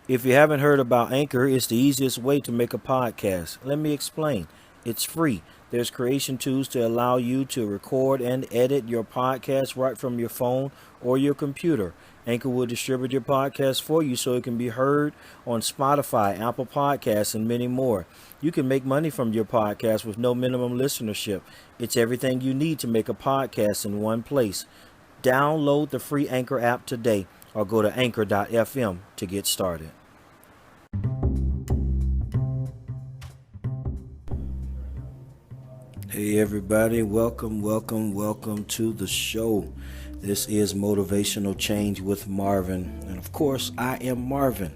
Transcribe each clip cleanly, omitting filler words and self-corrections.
If you haven't heard about Anchor, it's the easiest way to make a podcast. Let me explain. It's free. There's creation tools to allow you to record and edit your podcast right from your phone or your computer. Anchor will distribute your podcast for you so it can be heard on Spotify, Apple Podcasts, and many more. You can make money from your podcast with no minimum listenership. It's everything you need to make a podcast in one place. Download the free Anchor app today or go to anchor.fm to get started. Hey everybody, welcome to the show. This is Motivational Change with Marvin. And of course, I am Marvin.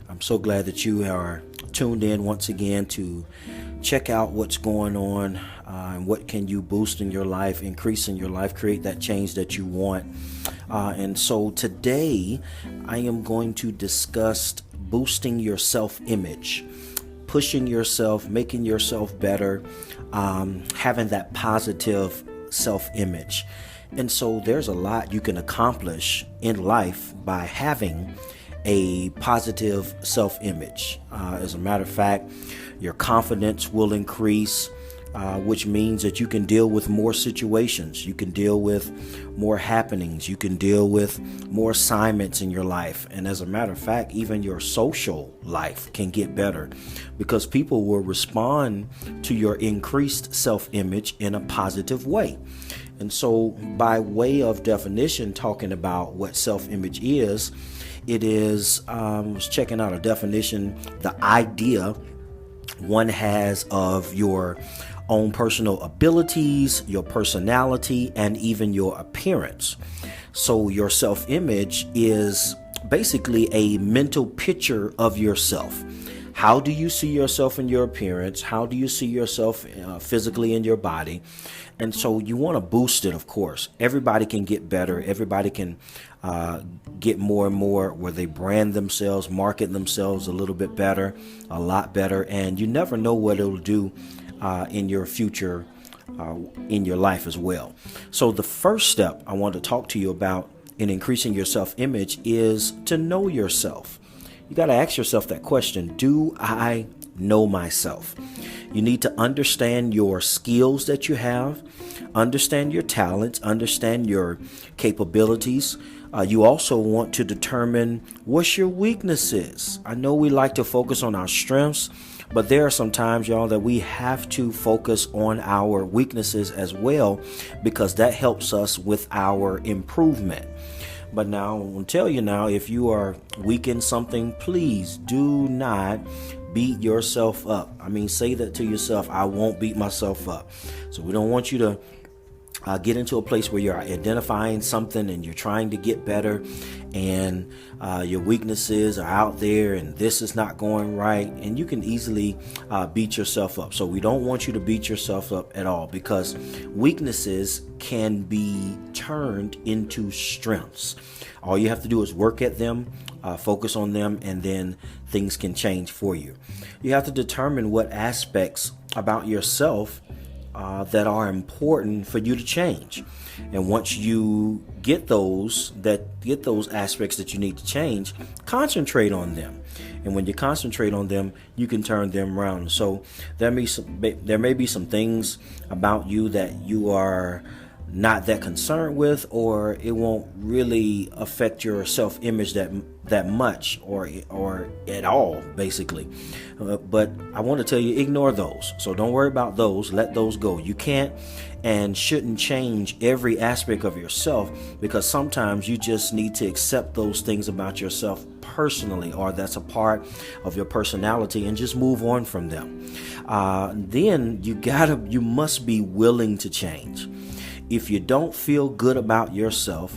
I'm so glad that you are tuned in once again to check out what's going on and what can you boost in your life, increase in your life, create that change that you want. And so today I am going to discuss boosting your self-image, pushing yourself, making yourself better, having that positive self-image. And so there's a lot you can accomplish in life by having a positive self-image. As a matter of fact, your confidence will increase, which means that you can deal with more situations. You can deal with more happenings. You can deal with more assignments in your life. And as a matter of fact, even your social life can get better because people will respond to your increased self-image in a positive way. And so by way of definition, talking about what self-image is, it is, I was checking out a definition, the idea one has of your own personal abilities, your personality, and even your appearance. So your self-image is basically a mental picture of yourself. How do you see yourself in your appearance? How do you see yourself physically in your body? And so you want to boost it, of course. Everybody can get better. Everybody can get more and more where they brand themselves, market themselves a little bit better, a lot better. And you never know what it'll do in your future, in your life as well. So the first step I want to talk to you about in increasing your self-image is to know yourself. You got to ask yourself that question. Do I know myself? You need to understand your skills that you have, understand your talents, understand your capabilities. You also want to determine what's your weaknesses. I know we like to focus on our strengths, but there are some times, y'all, that we have to focus on our weaknesses as well because that helps us with our improvement. But now, I will tell you now, if you are weak in something, please do not beat yourself up. I mean, say that to yourself, I won't beat myself up. So we don't want you to get into a place where you're identifying something and you're trying to get better and your weaknesses are out there and this is not going right, and you can easily beat yourself up. So we don't want you to beat yourself up at all because weaknesses can be turned into strengths. All you have to do is work at them, focus on them, and then things can change for you. You have to determine what aspects about yourself that are important for you to change. And once you get those aspects that you need to change, concentrate on them. And when you concentrate on them, you can turn them around. So there may be some things about you that you are not that concerned with, or it won't really affect your self-image that much or at all, basically. But I want to tell you, ignore those. So don't worry about those. Let those go. You can't and shouldn't change every aspect of yourself because sometimes you just need to accept those things about yourself personally, or that's a part of your personality, and just move on from them. Then you must be willing to change. If you don't feel good about yourself,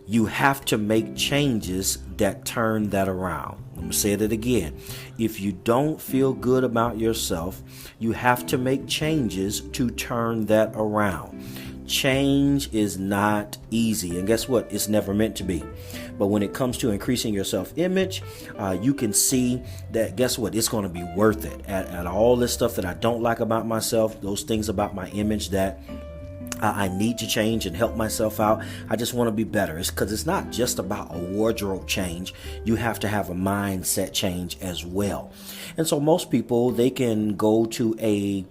you have to make changes that turn that around. I'm going to say that again. If you don't feel good about yourself, you have to make changes to turn that around. Change is not easy. And guess what? It's never meant to be. But when it comes to increasing your self-image, you can see that, guess what? It's going to be worth it. At all this stuff that I don't like about myself, those things about my image that I need to change and help myself out. I just want to be better. It's because it's not just about a wardrobe change. You have to have a mindset change as well. And so most people, they can go to a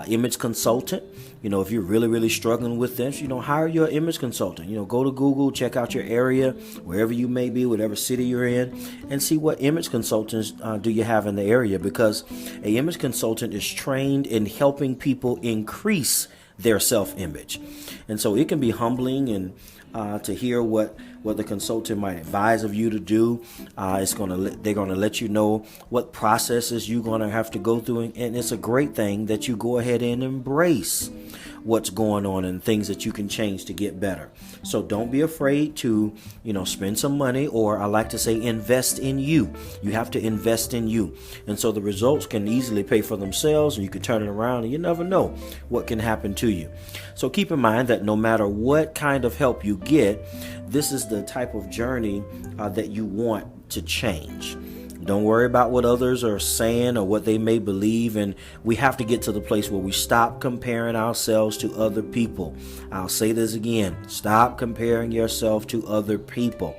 image consultant. If you're really, really struggling with this, hire your image consultant. Go to Google, check out your area, wherever you may be, whatever city you're in, and see what image consultants do you have in the area, because a image consultant is trained in helping people increase their self-image. And so it can be humbling and to hear what the consultant might advise of you to do. They're gonna let you know what processes you're gonna have to go through, and it's a great thing that you go ahead and embrace what's going on and things that you can change to get better. So don't be afraid to, spend some money, or I like to say invest in you. You have to invest in you. And so the results can easily pay for themselves, and you can turn it around, and you never know what can happen to you. So keep in mind that no matter what kind of help you get, this is the type of journey that you want to change. Don't worry about what others are saying or what they may believe. And we have to get to the place where we stop comparing ourselves to other people. I'll say this again. Stop comparing yourself to other people.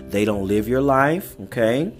They don't live your life, okay?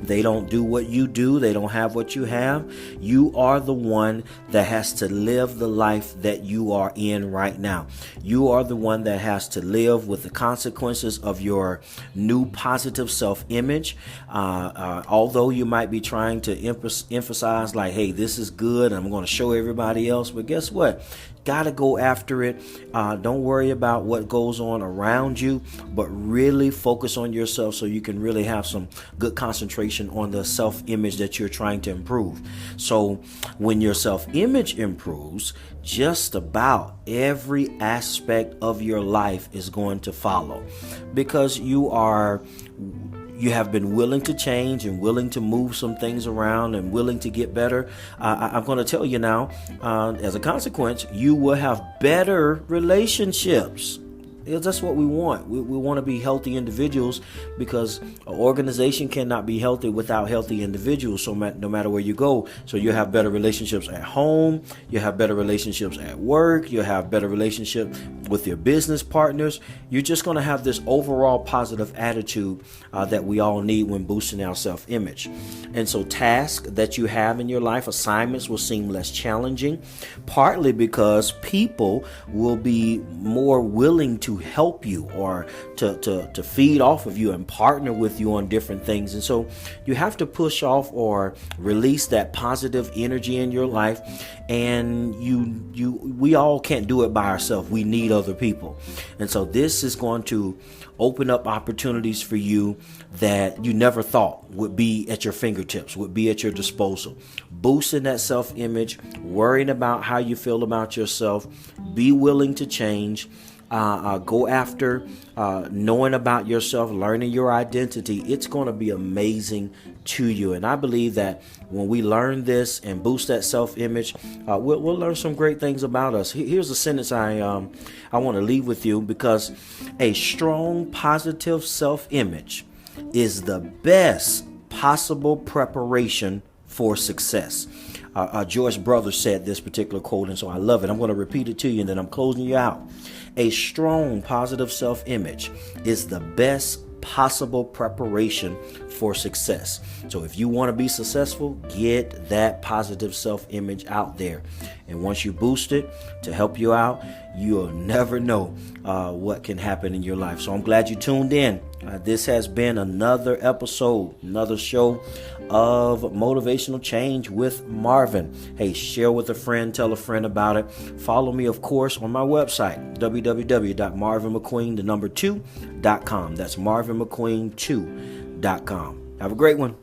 They don't do what you do. They don't have what you have. You are the one that has to live the life that you are in right now. You are the one that has to live with the consequences of your new positive self-image. Although you might be trying to emphasize like, hey, this is good, I'm going to show everybody else. But guess what? Gotta go after it. Don't worry about what goes on around you, but really focus on yourself so you can really have some good concentration on the self-image that you're trying to improve. So when your self-image improves, just about every aspect of your life is going to follow, because you have been willing to change and willing to move some things around and willing to get better. I'm going to tell you now, as a consequence, you will have better relationships. That's what we want. We want to be healthy individuals, because an organization cannot be healthy without healthy individuals. So no matter where you go, so you have better relationships at home, you have better relationships at work, you have better relationship with your business partners. You're just going to have this overall positive attitude that we all need when boosting our self-image. And so tasks that you have in your life, assignments, will seem less challenging, partly because people will be more willing to help you or to feed off of you and partner with you on different things. And so you have to push off or release that positive energy in your life. And we all can't do it by ourselves. We need other people. And so this is going to open up opportunities for you that you never thought would be at your fingertips, would be at your disposal. Boosting that self-image, worrying about how you feel about yourself, be willing to change. Go after knowing about yourself, learning your identity. It's going to be amazing to you. And I believe that when we learn this and boost that self-image, we'll learn some great things about us. Here's a sentence I want to leave with you, because a strong, positive self-image is the best possible preparation for success. Joyce Brothers said this particular quote, and so I love it. I'm going to repeat it to you, and then I'm closing you out. A strong, positive self-image is the best possible preparation for success. So if you want to be successful, get that positive self-image out there. And once you boost it to help you out, you'll never know what can happen in your life. So I'm glad you tuned in. This has been another episode, another show of Motivational Change with Marvin. Hey, share with a friend, tell a friend about it. Follow me, of course, on my website, www.marvinmcqueen2.com. That's marvinmcqueen2.com. Have a great one.